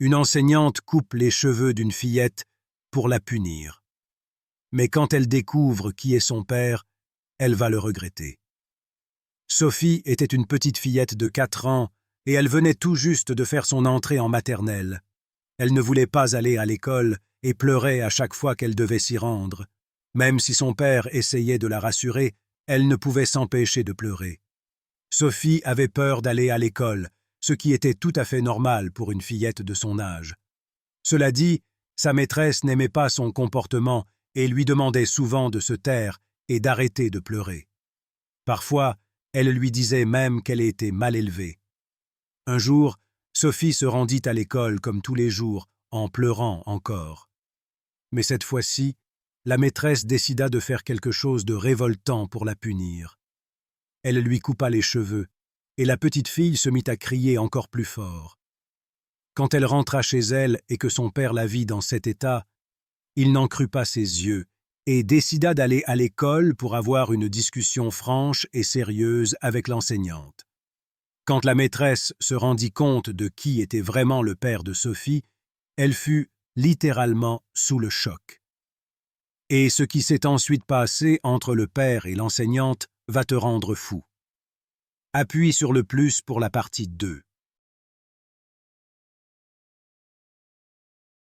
Une enseignante coupe les cheveux d'une fillette pour la punir. Mais quand elle découvre qui est son père, elle va le regretter. Sophie était une petite fillette de 4 ans et elle venait tout juste de faire son entrée en maternelle. Elle ne voulait pas aller à l'école et pleurait à chaque fois qu'elle devait s'y rendre. Même si son père essayait de la rassurer, elle ne pouvait s'empêcher de pleurer. Sophie avait peur d'aller à l'école, ce qui était tout à fait normal pour une fillette de son âge. Cela dit, sa maîtresse n'aimait pas son comportement et lui demandait souvent de se taire et d'arrêter de pleurer. Parfois, elle lui disait même qu'elle était mal élevée. Un jour, Sophie se rendit à l'école comme tous les jours, en pleurant encore. Mais cette fois-ci, la maîtresse décida de faire quelque chose de révoltant pour la punir. Elle lui coupa les cheveux, et la petite fille se mit à crier encore plus fort. Quand elle rentra chez elle et que son père la vit dans cet état, il n'en crut pas ses yeux et décida d'aller à l'école pour avoir une discussion franche et sérieuse avec l'enseignante. Quand la maîtresse se rendit compte de qui était vraiment le père de Sophie, elle fut littéralement sous le choc. Et ce qui s'est ensuite passé entre le père et l'enseignante va te rendre fou. Appuie sur le plus pour la partie 2.